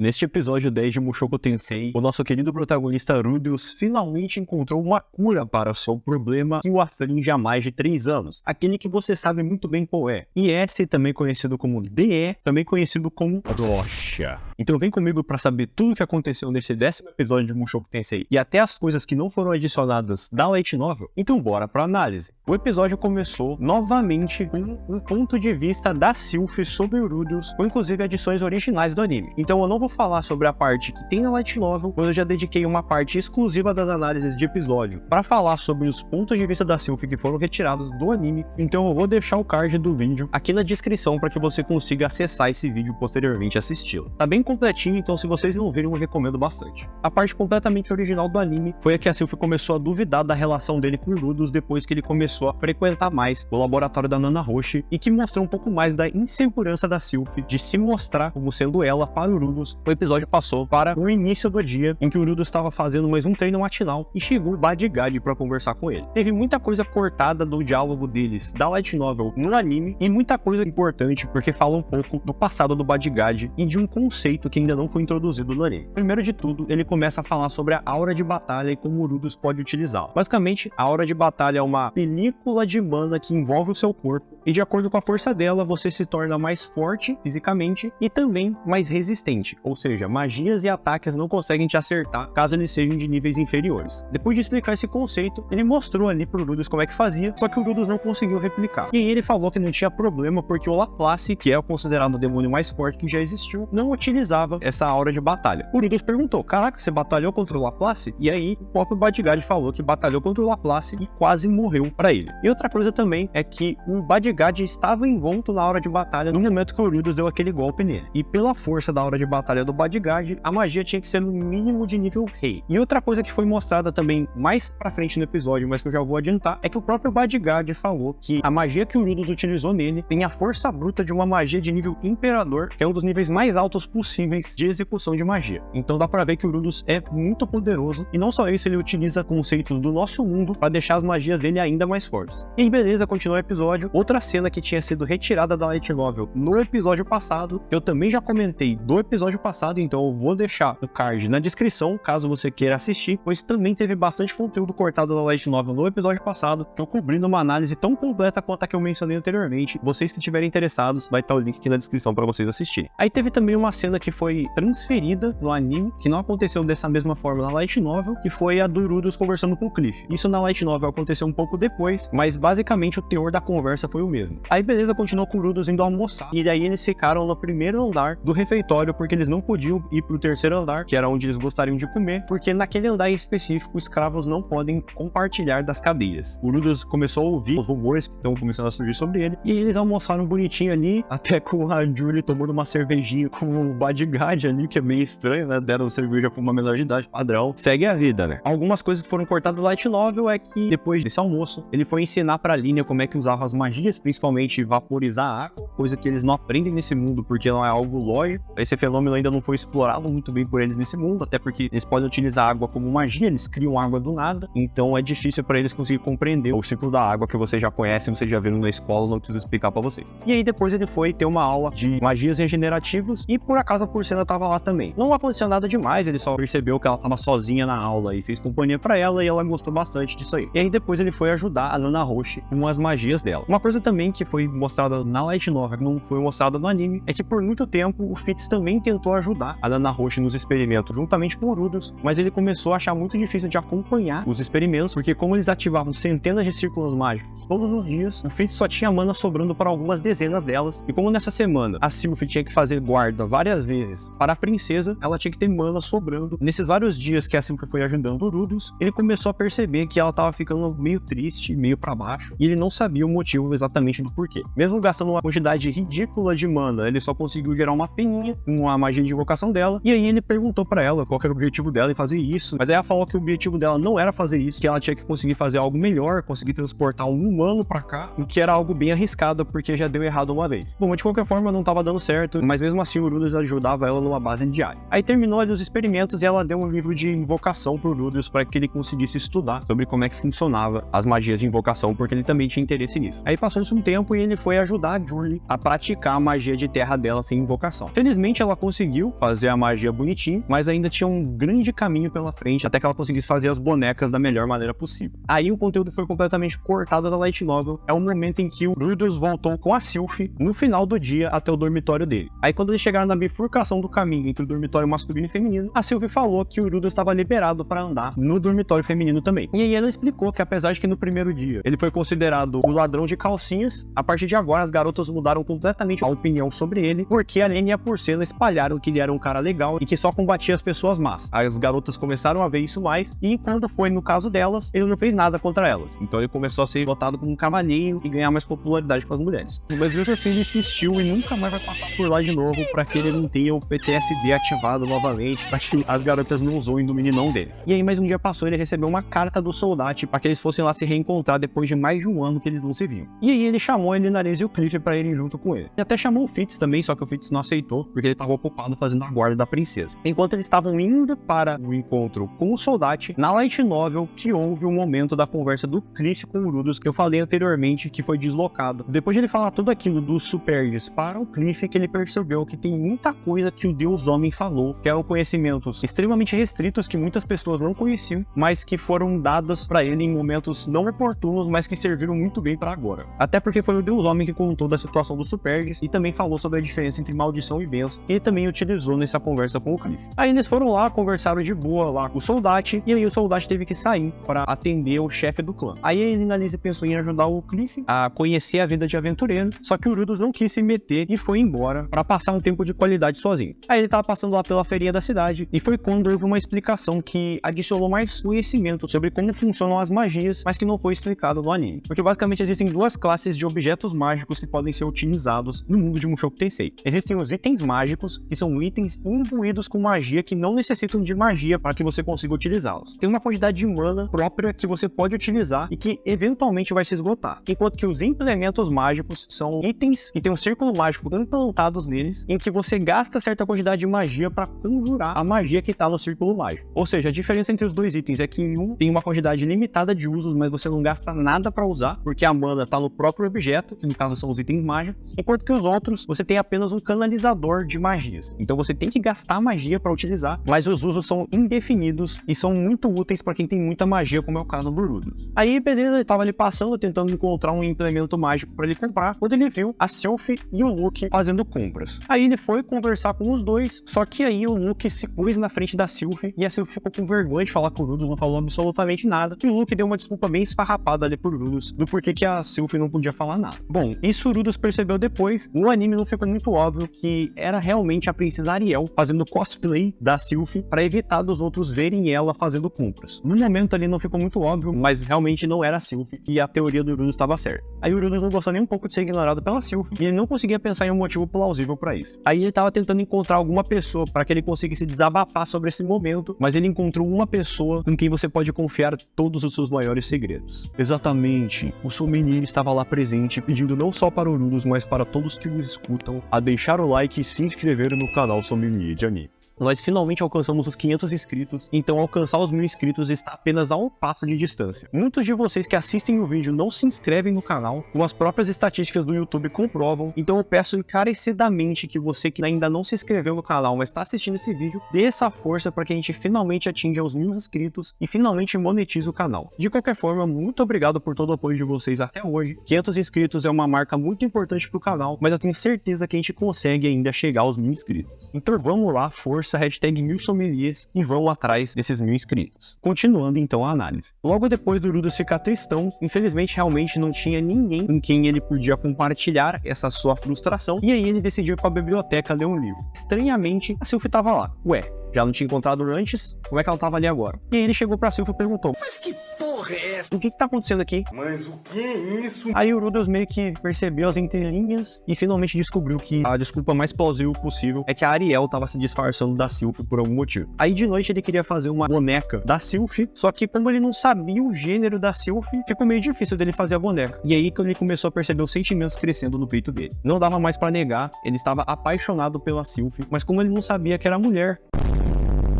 Neste episódio 10 de Mushoku Tensei, o nosso querido protagonista Rudeus finalmente encontrou uma cura para o seu problema que o aflige há mais de 3 anos. Aquele que você sabe muito bem qual é. IS, também conhecido como DE, também conhecido como Rocha. Então vem comigo para saber tudo o que aconteceu nesse 10º episódio de Mushoku Tensei e até as coisas que não foram adicionadas da Light Novel. Então bora pra análise. O episódio começou novamente com um ponto de vista da Sylph sobre o Rudeus, com inclusive adições originais do anime. Então eu não vou falar sobre a parte que tem na Light Novel, pois eu já dediquei uma parte exclusiva das análises de episódio para falar sobre os pontos de vista da Sylph que foram retirados do anime. Então eu vou deixar o card do vídeo aqui na descrição para que você consiga acessar esse vídeo posteriormente e assisti-lo. Tá bem completinho, então se vocês não viram eu recomendo bastante. A parte completamente original do anime foi a que a Sylph começou a duvidar da relação dele com o Rudeus depois que ele começou a frequentar mais o laboratório da Nana Roshi e que mostrou um pouco mais da insegurança da Sylph de se mostrar como sendo ela para o Rudeus. O episódio passou para o início do dia em que o Rudeus estava fazendo mais um treino matinal e chegou o Bodyguard para conversar com ele. Teve muita coisa cortada do diálogo deles da Light Novel no anime e muita coisa importante porque fala um pouco do passado do Bodyguard e de um conceito que ainda não foi introduzido no anime. Primeiro de tudo, ele começa a falar sobre a aura de batalha e como o Rudeus pode utilizá-la. Basicamente, a aura de batalha é uma película de mana que envolve o seu corpo e de acordo com a força dela, você se torna mais forte fisicamente e também mais resistente, ou seja, magias e ataques não conseguem te acertar caso eles sejam de níveis inferiores. Depois de explicar esse conceito, ele mostrou ali pro Rudeus como é que fazia, só que o Rudeus não conseguiu replicar. E aí ele falou que não tinha problema porque o Laplace, que é considerado o demônio mais forte que já existiu, não utilizava essa aura de batalha. O Rudeus perguntou, caraca, você batalhou contra o Laplace? E aí o próprio Bodyguard falou que batalhou contra o Laplace e quase morreu pra ele. E outra coisa também é que o Bodyguard estava envolto na aura de batalha no momento que o Rudeus deu aquele golpe nele. E pela força da aura de batalha do Bodyguard, a magia tinha que ser no mínimo de nível rei. E outra coisa que foi mostrada também mais pra frente no episódio, mas que eu já vou adiantar, é que o próprio Bodyguard falou que a magia que o Rudeus utilizou nele tem a força bruta de uma magia de nível Imperador, que é um dos níveis mais altos possíveis de execução de magia. Então dá pra ver que o Rudeus é muito poderoso, e não só isso, ele utiliza conceitos do nosso mundo pra deixar as magias dele ainda mais fortes. E beleza, continua o episódio. Outra cena que tinha sido retirada da Light Novel no episódio passado, eu também já comentei do episódio passado, então eu vou deixar o card na descrição, caso você queira assistir, pois também teve bastante conteúdo cortado da Light Novel no episódio passado, que eu cobri numa análise tão completa quanto a que eu mencionei anteriormente. Vocês que estiverem interessados, vai estar o link aqui na descrição para vocês assistirem. Aí teve também uma cena que foi transferida no anime, que não aconteceu dessa mesma forma na Light Novel, que foi a do Rudeus conversando com o Cliff. Isso na Light Novel aconteceu um pouco depois, mas basicamente o teor da conversa foi o mesmo. Aí beleza, continuou com o Rudeus indo almoçar, e daí eles ficaram no primeiro andar do refeitório, porque eles não podiam ir pro terceiro andar, que era onde eles gostariam de comer, porque naquele andar em específico, escravos não podem compartilhar das cadeiras. O Rudeus começou a ouvir os rumores que estão começando a surgir sobre ele, e eles almoçaram bonitinho ali, até com a Julie tomando uma cervejinha com o Bodyguard ali, que é meio estranho, né? Deram cerveja pra uma menor de idade, padrão. Segue a vida, né? Algumas coisas que foram cortadas do Light Novel é que, depois desse almoço, ele foi ensinar pra Linia como é que usava as magias, principalmente vaporizar a água, coisa que eles não aprendem nesse mundo porque não é algo lógico. Esse fenômeno ainda não foi explorado muito bem por eles nesse mundo, até porque eles podem utilizar a água como magia, eles criam água do nada, então é difícil para eles conseguir compreender o ciclo da água que vocês já conhecem, vocês já viram na escola, não preciso explicar para vocês. E aí depois ele foi ter uma aula de magias regenerativas e por acaso a Porcena tava lá também. Não aconteceu nada demais, ele só percebeu que ela tava sozinha na aula e fez companhia para ela e ela gostou bastante disso aí. E aí depois ele foi ajudar a Nana Roshi com as magias dela. Uma coisa também que foi mostrada na Light Novel, que não foi mostrada no anime, é que por muito tempo o Fitz também tentou ajudar a Nana Roshi nos experimentos juntamente com o Rudeus, mas ele começou a achar muito difícil de acompanhar os experimentos, porque como eles ativavam centenas de círculos mágicos todos os dias, o Fitz só tinha mana sobrando para algumas dezenas delas, e como nessa semana a Sylph tinha que fazer guarda várias vezes para a princesa, ela tinha que ter mana sobrando. Nesses vários dias que a Sylph foi ajudando o Rudeus, ele começou a perceber que ela tava ficando meio triste, meio para baixo, e ele não sabia o motivo exatamente do porquê. Mesmo gastando uma quantidade ridícula de mana, ele só conseguiu gerar uma peninha com a magia de invocação dela, e aí ele perguntou pra ela qual era o objetivo dela em fazer isso, mas aí ela falou que o objetivo dela não era fazer isso, que ela tinha que conseguir fazer algo melhor, conseguir transportar um humano pra cá, o que era algo bem arriscado, porque já deu errado uma vez. Bom, mas de qualquer forma não tava dando certo, mas mesmo assim o Rudeus ajudava ela numa base diária. Aí terminou ali os experimentos e ela deu um livro de invocação pro Rudeus para que ele conseguisse estudar sobre como é que funcionava as magias de invocação, porque ele também tinha interesse nisso. Aí passou Passou-se um tempo e ele foi ajudar a Julie a praticar a magia de terra dela sem invocação. Felizmente ela conseguiu fazer a magia bonitinho, mas ainda tinha um grande caminho pela frente até que ela conseguisse fazer as bonecas da melhor maneira possível. Aí o conteúdo foi completamente cortado da light novel. É o momento em que o Rudeus voltou com a Sylphie no final do dia até o dormitório dele. Aí quando eles chegaram na bifurcação do caminho entre o dormitório masculino e feminino, a Sylphie falou que o Rudeus estava liberado para andar no dormitório feminino também. E aí ela explicou que apesar de que no primeiro dia ele foi considerado o ladrão de calcinhas, a partir de agora as garotas mudaram completamente a opinião sobre ele, porque a Lene e a Porcena espalharam que ele era um cara legal e que só combatia as pessoas más. As garotas começaram a ver isso mais, e quando foi no caso delas, ele não fez nada contra elas. Então ele começou a ser votado como um cavalheiro e ganhar mais popularidade com as mulheres. Mas mesmo assim ele insistiu e nunca mais vai passar por lá de novo para que ele não tenha o PTSD ativado novamente, para que as garotas não zoem do meninão dele. E aí mais um dia passou e ele recebeu uma carta do Soldati para que eles fossem lá se reencontrar depois de mais de um ano que eles não se viam. E aí ele chamou a Elinarese e o Cliff para irem junto com ele. E até chamou o Fitz também, só que o Fitz não aceitou, porque ele estava ocupado fazendo a guarda da princesa. Enquanto eles estavam indo para o encontro com o Soldati, na light novel que houve um momento da conversa do Cliff com o Rudeus que eu falei anteriormente que foi deslocado. Depois de ele falar tudo aquilo dos Superges para o Cliff, que ele percebeu que tem muita coisa que o Deus Homem falou, que eram conhecimentos extremamente restritos que muitas pessoas não conheciam, mas que foram dados para ele em momentos não oportunos, mas que serviram muito bem para agora. Até porque foi o Deus Homem que contou da situação dos Superges e também falou sobre a diferença entre maldição e bênção, que ele também utilizou nessa conversa com o Cliff. Aí eles foram lá, conversaram de boa lá com o Soldati, e aí o Soldati teve que sair para atender o chefe do clã. Aí a Elinarese pensou em ajudar o Cliff a conhecer a vida de aventureiro, só que o Rudeus não quis se meter e foi embora para passar um tempo de qualidade sozinho. Aí ele tava passando lá pela feirinha da cidade e foi quando houve uma explicação que adicionou mais conhecimento sobre como funcionam as magias, mas que não foi explicado no anime. Porque basicamente existem duas classes de objetos mágicos que podem ser utilizados no mundo de Mushoku Tensei. Existem os itens mágicos, que são itens imbuídos com magia que não necessitam de magia para que você consiga utilizá-los. Tem uma quantidade de mana própria que você pode utilizar e que eventualmente vai se esgotar. Enquanto que os implementos mágicos são itens que tem um círculo mágico implantados neles, em que você gasta certa quantidade de magia para conjurar a magia que está no círculo mágico. Ou seja, a diferença entre os dois itens é que em um tem uma quantidade limitada de usos, mas você não gasta nada para usar, porque a mana está no próprio objeto, que no caso são os itens mágicos, enquanto que os outros você tem apenas um canalizador de magias. Então você tem que gastar magia para utilizar, mas os usos são indefinidos e são muito úteis para quem tem muita magia, como é o caso do Rudeus. Aí, beleza, ele tava ali passando, tentando encontrar um implemento mágico para ele comprar, quando ele viu a Sylphie e o Luke fazendo compras. Aí ele foi conversar com os dois, só que aí o Luke se pôs na frente da Sylphie e a Sylphie ficou com vergonha de falar com o Rudeus, não falou absolutamente nada, e o Luke deu uma desculpa bem esfarrapada ali pro Rudeus do porquê que a Sylphie não podia falar nada. Bom, isso o Rudeus percebeu depois. No anime não ficou muito óbvio que era realmente a princesa Ariel fazendo cosplay da Sylphie para evitar dos outros verem ela fazendo compras. No momento ali não ficou muito óbvio, mas realmente não era a Sylphie e a teoria do Rudeus estava certa. Aí o Rudeus não gostou nem um pouco de ser ignorado pela Sylphie e ele não conseguia pensar em um motivo plausível para isso. Aí ele estava tentando encontrar alguma pessoa para que ele conseguisse desabafar sobre esse momento, mas ele encontrou uma pessoa com quem você pode confiar todos os seus maiores segredos. Exatamente, o Sommelier estava lá presente, pedindo não só para o Rudeus, mas para todos que nos escutam, a deixar o like e se inscrever no canal Sommelier de Animes. Nós finalmente alcançamos os 500 inscritos, então alcançar os 1000 inscritos está apenas a um passo de distância. Muitos de vocês que assistem o vídeo não se inscrevem no canal, como as próprias estatísticas do YouTube comprovam, então eu peço encarecidamente que você que ainda não se inscreveu no canal, mas está assistindo esse vídeo, dê essa força para que a gente finalmente atinja os 1000 inscritos e finalmente monetize o canal. De qualquer forma, muito obrigado por todo o apoio de vocês até hoje. 500 inscritos é uma marca muito importante pro canal, mas eu tenho certeza que a gente consegue ainda chegar aos 1000 inscritos. Então vamos lá, força, hashtag 1000 sommeliers e vamos atrás desses 1000 inscritos. Continuando então a análise. Logo depois do Rudeus ficar tristão, infelizmente realmente não tinha ninguém com quem ele podia compartilhar essa sua frustração, e aí ele decidiu ir pra biblioteca ler um livro. Estranhamente, a Sylphie tava lá. Ué, já não tinha encontrado antes, como é que ela tava ali agora? E aí ele chegou pra Sylphie e perguntou: Mas que porra é essa? o que tá acontecendo aqui? Mas o que é isso? Aí o Rudeus meio que percebeu as entrelinhas e finalmente descobriu que a desculpa mais plausível possível é que a Ariel tava se disfarçando da Sylphie por algum motivo. Aí de noite ele queria fazer uma boneca da Sylphie, só que como ele não sabia o gênero da Sylphie, ficou meio difícil dele fazer a boneca. E aí que ele começou a perceber os sentimentos crescendo no peito dele. Não dava mais pra negar, ele estava apaixonado pela Sylphie, mas como ele não sabia que era mulher,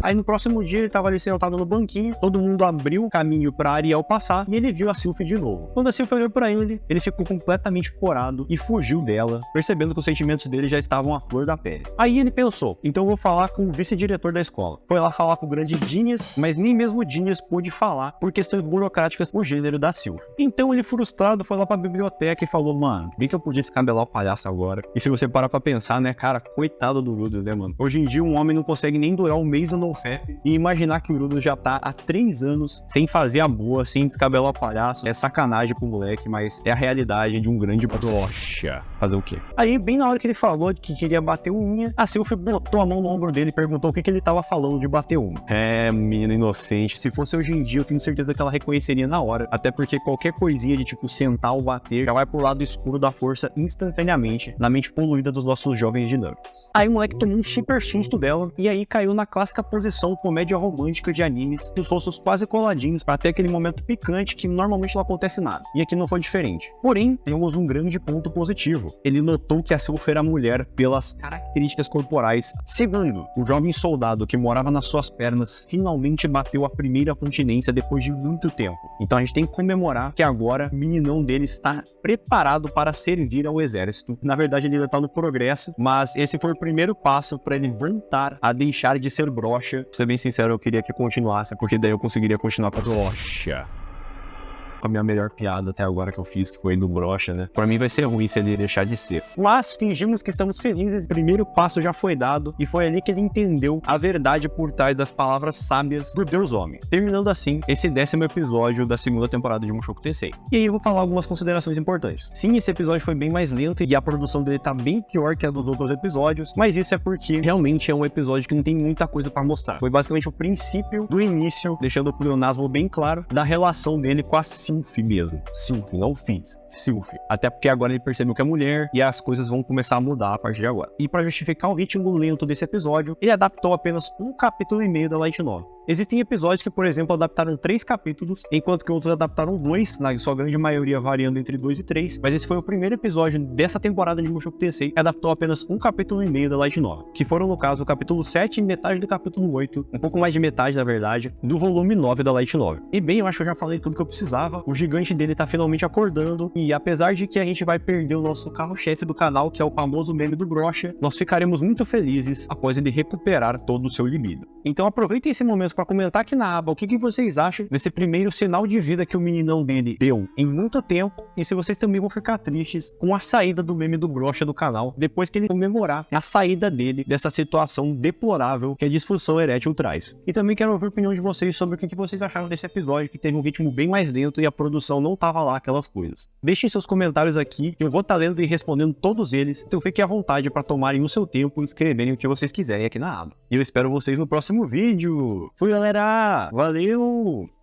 Aí no próximo dia ele tava ali sentado no banquinho, todo mundo abriu o caminho pra Ariel passar e ele viu a Sylphie de novo. Quando a Sylphie olhou pra ele ficou completamente corado e fugiu dela, percebendo que os sentimentos dele já estavam à flor da pele. Aí ele pensou, então eu vou falar com o vice-diretor da escola. Foi lá falar com o grande Genius, mas nem mesmo o Genius pôde falar por questões burocráticas o gênero da Sylphie. Então ele, frustrado, foi lá pra biblioteca e falou, mano, bem que eu podia descabelar o palhaço agora. E se você parar pra pensar, né, cara, coitado do Rudeus, né, mano? Hoje em dia um homem não consegue nem durar um mês no NoFap e imaginar que o Rudeus já tá há 3 anos sem fazer a boa, sem descabelar o palhaço. É sacanagem pro moleque, mas é a realidade de um grande broxa. Fazer o quê? Aí, bem na hora que ele falou que queria bater unha, a Sylphie botou a mão no ombro dele e perguntou o que ele tava falando de bater unha. É, menina inocente. Se fosse hoje em dia, eu tenho certeza que ela reconheceria na hora. Até porque qualquer coisinha de tipo sentar ou bater já vai pro lado escuro da força instantaneamente na mente poluída dos nossos jovens dinâmicos. Aí o moleque tomou um super susto dela e aí caiu na clássica posição comédia romântica de animes, os rostos quase coladinhos pra ter aquele momento picante que normalmente não acontece nada. E aqui não foi diferente. Porém, temos um grande ponto positivo. Ele notou que a Sylphie era mulher pelas características corporais. Segundo, o jovem soldado que morava nas suas pernas finalmente bateu a primeira continência depois de muito tempo. Então a gente tem que comemorar que agora o meninão dele está preparado para servir ao exército. Na verdade ele ainda está no progresso, mas esse foi o primeiro passo para ele voltar a deixar de ser broxa. Pra ser bem sincero, eu queria que continuasse, porque daí eu conseguiria continuar com a broxa. Com a minha melhor piada até agora que eu fiz, que foi do brocha, né? Pra mim vai ser ruim se ele deixar de ser. Mas fingimos que estamos felizes. O primeiro passo já foi dado e foi ali que ele entendeu a verdade por trás das palavras sábias do Deus Homem. Terminando assim esse 10º episódio da segunda temporada de Mushoku Tensei. E aí eu vou falar algumas considerações importantes. Sim, esse episódio foi bem mais lento e a produção dele tá bem pior que a dos outros episódios, mas isso é porque realmente é um episódio que não tem muita coisa pra mostrar. Foi basicamente o princípio do início, deixando o pleonasmo bem claro, da relação dele com a Sylphie mesmo. Sylphie, não Fizz. Sylphie. Até porque agora ele percebeu que é mulher e as coisas vão começar a mudar a partir de agora. E para justificar o ritmo lento desse episódio, ele adaptou apenas 1,5 capítulo da Light Novel. Existem episódios que, por exemplo, adaptaram 3 capítulos, enquanto que outros adaptaram 2, na sua grande maioria variando entre 2 e 3, mas esse foi o primeiro episódio dessa temporada de Mushoku Tensei que adaptou apenas 1,5 capítulo da Light Novel, que foram, no caso, o capítulo 7 e metade do capítulo 8, um pouco mais de metade, na verdade, do volume 9 da Light Novel. E bem, eu acho que eu já falei tudo que eu precisava, o gigante dele tá finalmente acordando, e apesar de que a gente vai perder o nosso carro-chefe do canal, que é o famoso meme do brocha, nós ficaremos muito felizes após ele recuperar todo o seu libido. Então aproveitem esse momento para comentar aqui na aba o que vocês acham desse primeiro sinal de vida que o meninão dele deu em muito tempo, e se vocês também vão ficar tristes com a saída do meme do brocha do canal, depois que ele comemorar a saída dele dessa situação deplorável que a disfunção erétil traz. E também quero ouvir a opinião de vocês sobre o que vocês acharam desse episódio, que teve um ritmo bem mais lento e a produção não tava lá aquelas coisas. Deixem seus comentários aqui, que eu vou estar lendo e respondendo todos eles, então fiquem à vontade para tomarem o seu tempo e escreverem o que vocês quiserem aqui na aba. E eu espero vocês no próximo vídeo. Fui, galera! Valeu!